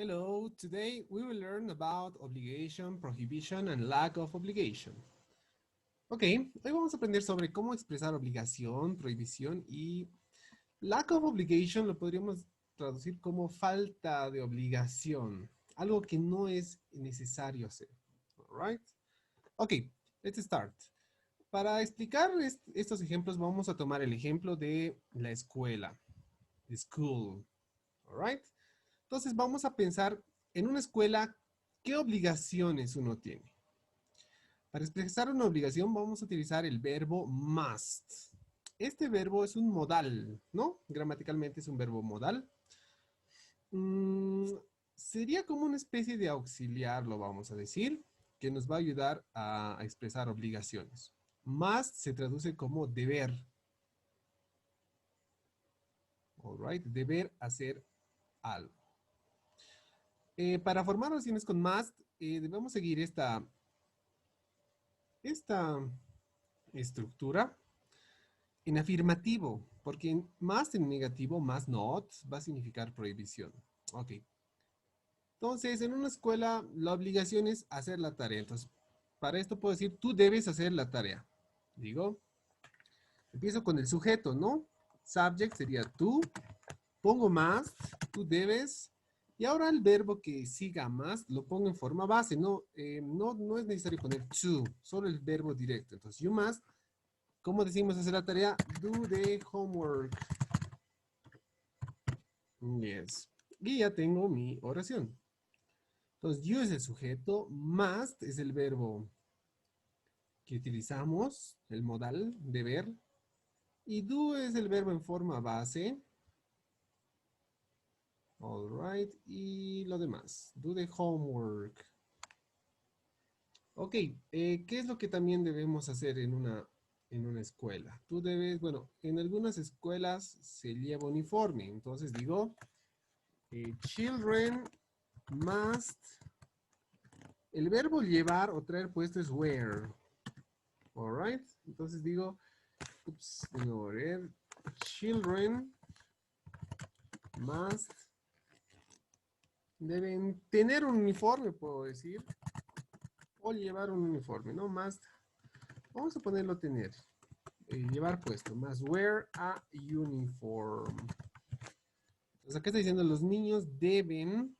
Hello, today we will learn about obligation, prohibition, and lack of obligation. Ok, hoy vamos a aprender sobre cómo expresar obligación, prohibición y lack of obligation lo podríamos traducir como falta de obligación, algo que no es necesario hacer. Alright? Ok, let's start. Para explicar estos ejemplos vamos a tomar el ejemplo de la escuela, the school. Alright? Entonces vamos a pensar en una escuela, ¿qué obligaciones uno tiene? Para expresar una obligación vamos a utilizar el verbo must. Este verbo es un modal, ¿no? Gramaticalmente es un verbo modal. Mm, Sería como una especie de auxiliar, lo vamos a decir, que nos va a ayudar a expresar obligaciones. Must se traduce como deber. All right, deber hacer algo. Para formar oraciones con must, debemos seguir esta estructura en afirmativo, porque más en negativo, más not, va a significar prohibición. Ok. Entonces, en una escuela, la obligación es hacer la tarea. Entonces, para esto puedo decir, tú debes hacer la tarea. Digo, empiezo con el sujeto, ¿no? Subject sería tú. Pongo más, tú debes. Y ahora el verbo que siga más lo pongo en forma base. No es necesario poner to, solo el verbo directo. Entonces, you must. ¿Cómo decimos hacer la tarea? Do the homework. Yes. Y ya tengo mi oración. Entonces, you es el sujeto, must es el verbo que utilizamos, el modal, deber, y do es el verbo en forma base. All right. Y lo demás. Do the homework. Ok. ¿Qué es lo que también debemos hacer en una escuela? Tú debes, bueno, en algunas escuelas se lleva uniforme. Entonces digo, children must. El verbo llevar o traer puesto es wear. Alright. Entonces digo, children must. Deben tener un uniforme, puedo decir. O llevar un uniforme, ¿no? Must. Vamos a ponerlo tener. Llevar puesto. Must wear a uniform. Entonces acá está diciendo los niños deben.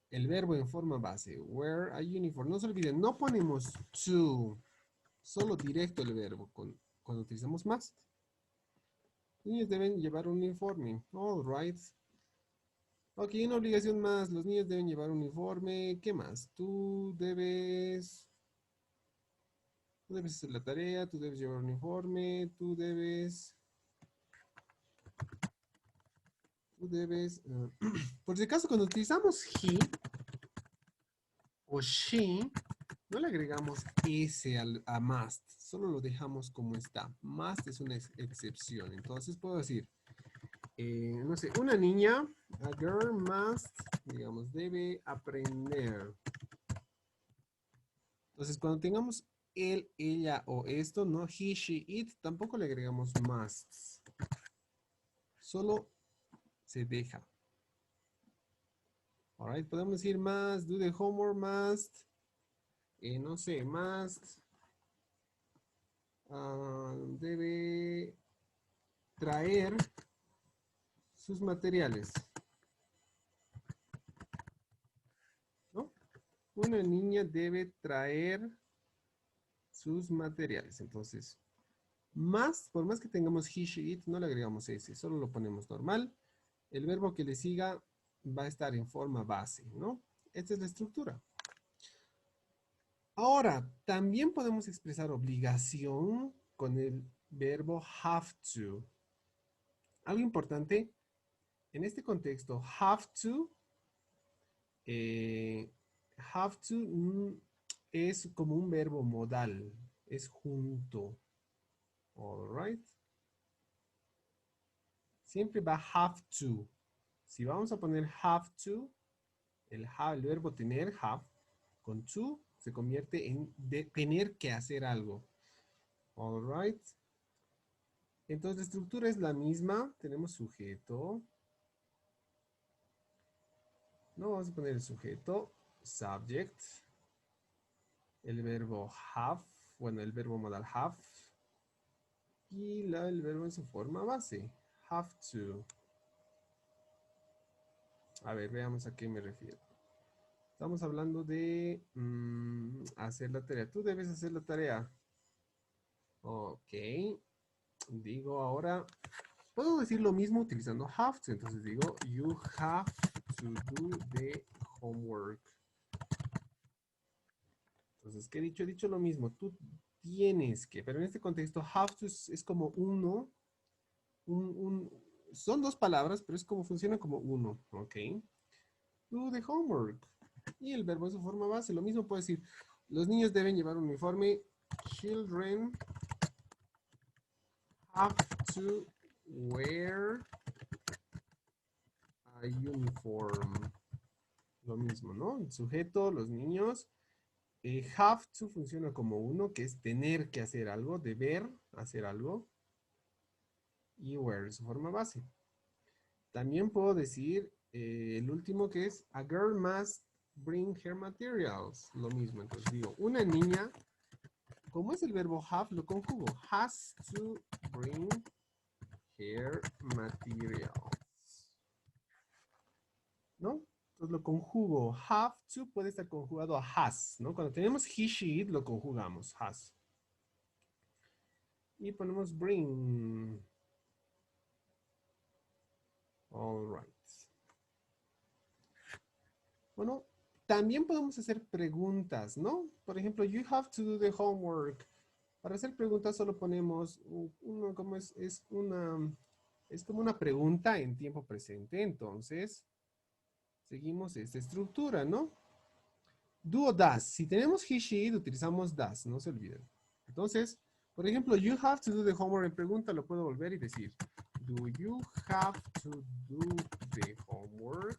El verbo en forma base. Wear a uniform. No se olviden, no ponemos to. Solo directo el verbo cuando utilizamos must. Los niños deben llevar un uniforme. All right. Ok, una obligación más. Los niños deben llevar un uniforme. ¿Qué más? Tú debes hacer la tarea, tú debes llevar un uniforme, por si acaso, cuando utilizamos he o she, no le agregamos s a must, solo lo dejamos como está. Must es una excepción. Entonces puedo decir, no sé, una niña, a girl must, digamos, debe aprender. Entonces, cuando tengamos él, ella o esto, no he, she, it, tampoco le agregamos must. Solo se deja. Alright, podemos decir must, do the homework, must, no sé, must, debe traer sus materiales, ¿no? Una niña debe traer sus materiales. Entonces, más, por más que tengamos he, she, it, no le agregamos ese, solo lo ponemos normal. El verbo que le siga va a estar en forma base, ¿no? Esta es la estructura. Ahora, también podemos expresar obligación con el verbo have to. Algo importante, en este contexto, eh, have to es como un verbo modal, es junto. All right. Siempre va have to. Si vamos a poner have to, el verbo tener, have, con to, se convierte en tener que hacer algo. All right. Entonces la estructura es la misma. Tenemos sujeto, No, vamos a poner el sujeto, subject, el verbo have, bueno, el verbo modal have, y el verbo en su forma base, have to. A ver, veamos a qué me refiero. Estamos hablando de hacer la tarea. Tú debes hacer la tarea. Ok. Digo ahora, puedo decir lo mismo utilizando have to. Entonces digo, you have to do the homework. Entonces, ¿qué he dicho? He dicho lo mismo. Tú tienes que, pero en este contexto, have to es como uno, son dos palabras, pero es como funciona como uno, ¿ok? Do the homework. Y el verbo en su forma base, lo mismo puedo decir, los niños deben llevar un uniforme. Children have to wear a uniform. Lo mismo, ¿no? El sujeto, los niños. Have to funciona como uno, que es tener que hacer algo, deber hacer algo. Y wear, su forma base. También puedo decir el último que es a girl must bring her materials. Lo mismo, entonces digo, una niña, como es el verbo have, lo conjugo. Has to bring her materials. ¿No? Entonces lo conjugo. Have to puede estar conjugado a has, ¿no? Cuando tenemos he, she, it, lo conjugamos. Has. Y ponemos bring. All right. Bueno, también podemos hacer preguntas, ¿no? Por ejemplo, you have to do the homework. Para hacer preguntas solo ponemos uno, como es como una pregunta en tiempo presente. Entonces, seguimos esta estructura, ¿no? Do o does. Si tenemos he, she, it, utilizamos does, no se olviden. Entonces, por ejemplo, you have to do the homework en pregunta, lo puedo volver y decir, do you have to do the homework?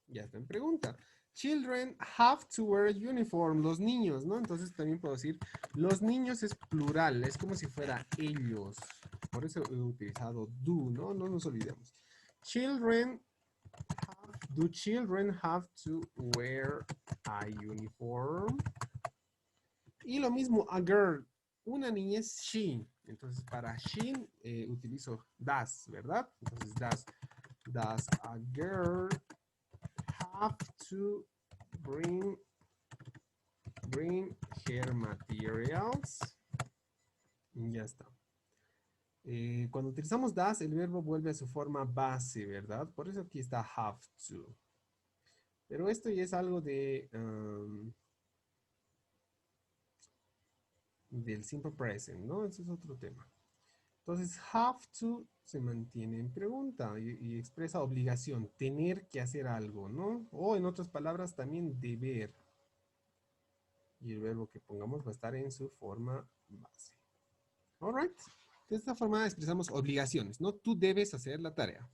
Ya está en pregunta. Children have to wear uniform. Los niños, ¿no? Entonces también puedo decir, los niños es plural, es como si fuera ellos. Por eso he utilizado do, ¿no? No nos olvidemos. Do children have to wear a uniform? Y lo mismo, a girl. Una niña es she. Entonces para she utilizo does, ¿verdad? Entonces does a girl have to bring her materials? Ya está. Cuando utilizamos does, el verbo vuelve a su forma base, ¿verdad? Por eso aquí está have to. Pero esto ya es algo del simple present, ¿no? Ese es otro tema. Entonces, have to se mantiene en pregunta y expresa obligación, tener que hacer algo, ¿no? O en otras palabras, también deber. Y el verbo que pongamos va a estar en su forma base. Alright. De esta forma expresamos obligaciones, ¿no? Tú debes hacer la tarea.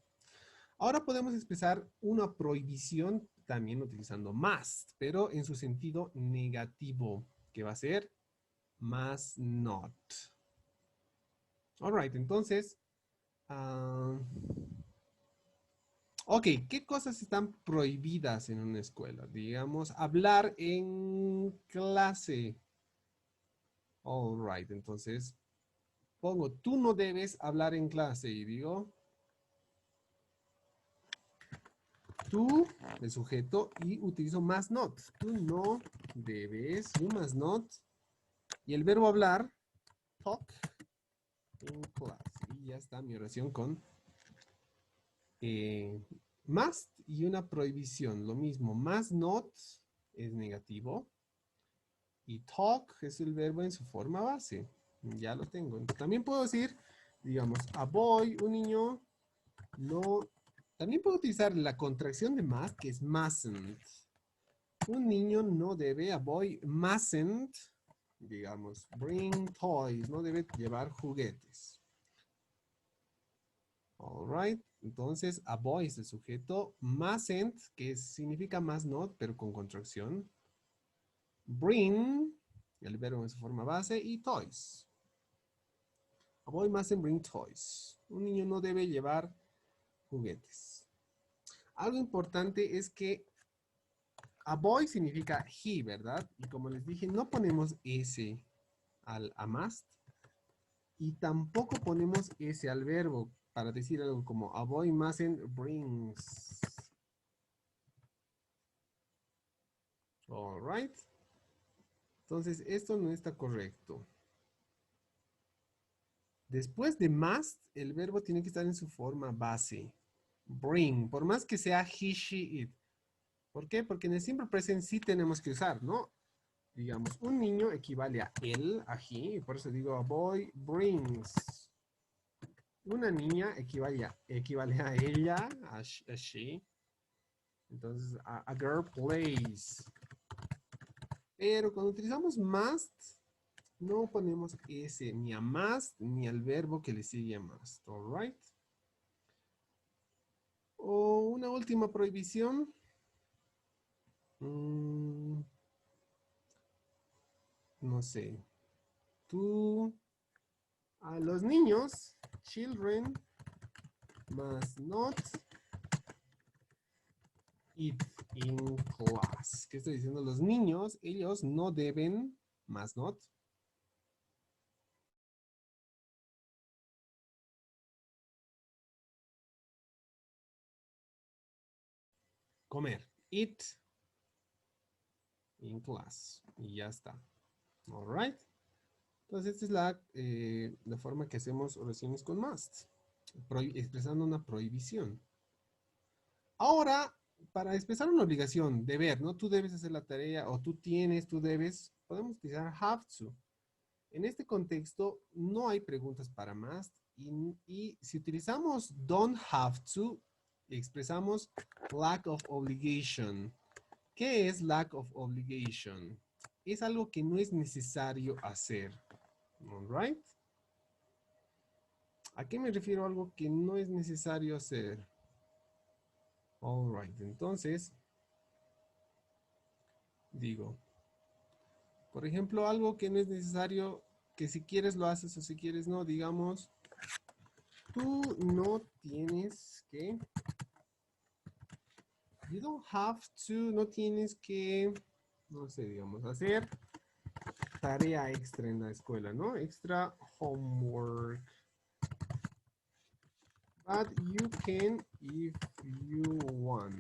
Ahora podemos expresar una prohibición también utilizando must, pero en su sentido negativo, que va a ser must not. Alright, entonces, ok, ¿qué cosas están prohibidas en una escuela? Digamos, hablar en clase. Alright, entonces pongo, tú no debes hablar en clase y digo, tú, el sujeto, y utilizo must not. Tú no debes, you must not. Y el verbo hablar, talk in class. Y ya está mi oración con must y una prohibición. Lo mismo, must not es negativo. Y talk es el verbo en su forma base. Ya lo tengo. También puedo decir, digamos, a boy, un niño, no. También puedo utilizar la contracción de must, que es mustn't. Un niño no debe, a boy mustn't, digamos, bring toys, no debe llevar juguetes. All right. Entonces, a boy es el sujeto, mustn't, que significa must not, pero con contracción. Bring, el verbo en su forma base, y toys. A boy mustn't bring toys. Un niño no debe llevar juguetes. Algo importante es que a boy significa he, ¿verdad? Y como les dije, no ponemos S a must y tampoco ponemos S al verbo para decir algo como a boy mustn't brings. All right. Entonces, esto no está correcto. Después de must, el verbo tiene que estar en su forma base. Bring, por más que sea he, she, it. ¿Por qué? Porque en el simple present sí tenemos que usar, ¿no? Digamos, un niño equivale a él, a he, y por eso digo a boy brings. Una niña equivale a ella, a she. Entonces, a girl plays. Pero cuando utilizamos must, no ponemos ese ni a must ni al verbo que le sigue a must. All right. O una última prohibición. No sé. Tú, a los niños, children must not eat in class. ¿Qué estoy diciendo? Los niños, ellos no deben, must not, comer. Eat in class. Y ya está. All right. Entonces, esta es la forma que hacemos oraciones con must, expresando una prohibición. Ahora, para expresar una obligación, deber, ¿no? Tú debes hacer la tarea o tú tienes, tú debes, podemos utilizar have to. En este contexto, no hay preguntas para must y si utilizamos don't have to, expresamos lack of obligation. ¿Qué es lack of obligation? Es algo que no es necesario hacer. All right. ¿A qué me refiero a algo que no es necesario hacer? All right. Entonces, digo, por ejemplo, algo que no es necesario, que si quieres lo haces o si quieres no, digamos, tú no tienes que, you don't have to, no tienes que, no sé, digamos, hacer tarea extra en la escuela, ¿no? Extra homework. But you can if you want.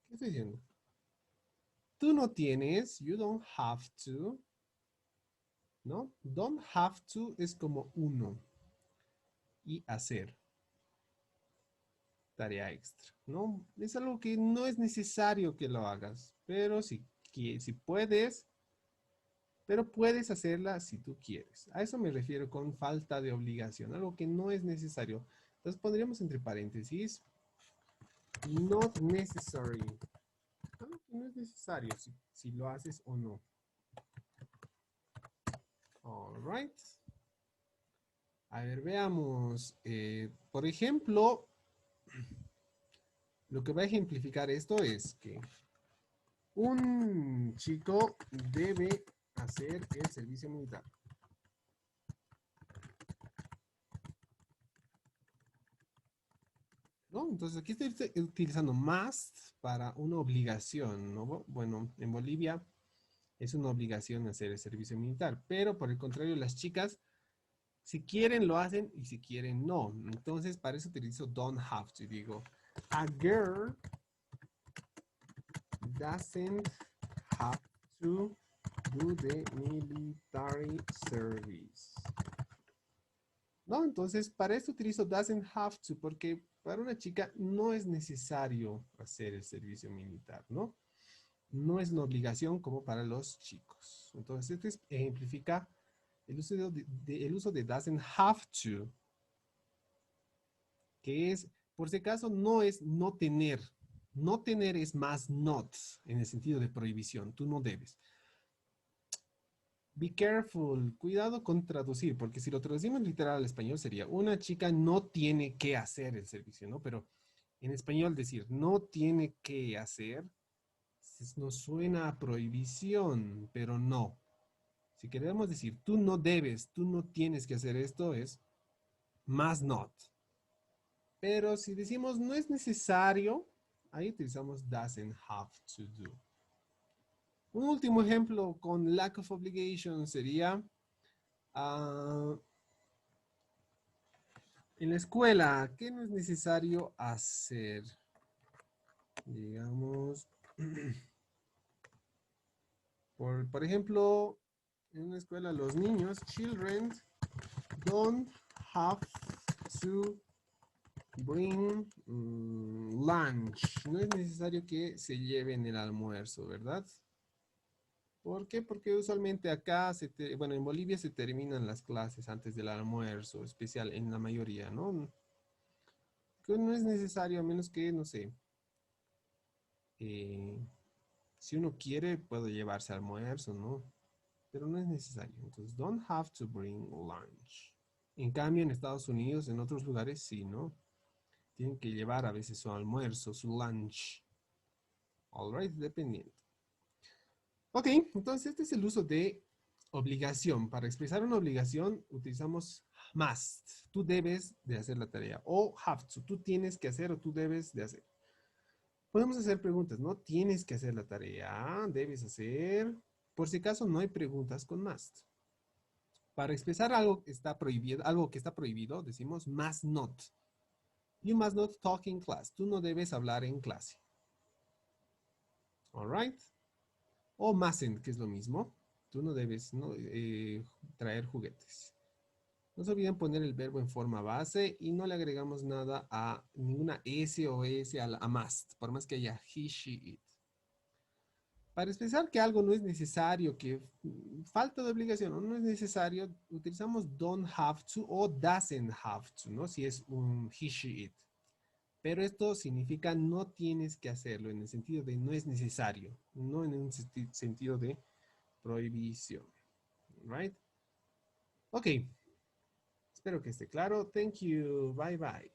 ¿Qué estoy diciendo? Tú no tienes, you don't have to, ¿no? Don't have to es como uno y hacer tarea extra, ¿no? Es algo que no es necesario que lo hagas, pero si puedes, pero puedes hacerla si tú quieres. A eso me refiero con falta de obligación, algo que no es necesario. Entonces pondríamos entre paréntesis, not necessary. Algo que no es necesario si lo haces o no. All right. A ver, veamos. Por ejemplo, lo que va a ejemplificar esto es que un chico debe hacer el servicio militar. ¿No? Entonces aquí estoy utilizando must para una obligación, ¿no? Bueno, en Bolivia es una obligación hacer el servicio militar, pero por el contrario, las chicas, si quieren lo hacen y si quieren no. Entonces para eso utilizo don't have to. Digo, a girl doesn't have to do the military service. ¿No? Entonces, para esto utilizo doesn't have to, porque para una chica no es necesario hacer el servicio militar, ¿no? No es una obligación como para los chicos. Entonces, esto ejemplifica el uso de doesn't have to, que es, por si acaso, no es no tener. No tener es más not, en el sentido de prohibición. Tú no debes. Be careful, cuidado con traducir, porque si lo traducimos literal al español sería, una chica no tiene que hacer el servicio, ¿no? Pero en español decir no tiene que hacer nos suena a prohibición, pero no. Si queremos decir tú no debes, tú no tienes que hacer esto, es must not. Pero si decimos no es necesario, ahí utilizamos doesn't have to do. Un último ejemplo con lack of obligation sería en la escuela, ¿qué no es necesario hacer? Digamos, por ejemplo, en una escuela los niños, children, don't have to bring lunch. No es necesario que se lleven el almuerzo, ¿verdad? ¿Por qué? Porque usualmente acá, bueno, en Bolivia se terminan las clases antes del almuerzo, especial en la mayoría, ¿no? Que no es necesario, a menos que, no sé, eh, si uno quiere, puede llevarse almuerzo, ¿no? Pero no es necesario. Entonces, don't have to bring lunch. En cambio, en Estados Unidos, en otros lugares, sí, ¿no? Tienen que llevar a veces su almuerzo, su lunch. All right, dependiendo. Ok, entonces este es el uso de obligación. Para expresar una obligación utilizamos must. Tú debes de hacer la tarea. O have to. Tú tienes que hacer o tú debes de hacer. Podemos hacer preguntas, ¿no? Tienes que hacer la tarea, debes hacer. Por si acaso no hay preguntas con must. Para expresar algo que está prohibido, decimos must not. You must not talk in class. Tú no debes hablar en clase. All right. O mustn't, que es lo mismo. Tú no debes traer juguetes. No se olviden poner el verbo en forma base y no le agregamos nada a ninguna S o S a must, por más que haya he, she, it. Para expresar que algo no es necesario, que falta de obligación o no es necesario, utilizamos don't have to o doesn't have to, ¿no? Si es un he, she, it. Pero esto significa no tienes que hacerlo en el sentido de no es necesario, no en un sentido de prohibición. Right? Ok. Espero que esté claro. Thank you. Bye bye.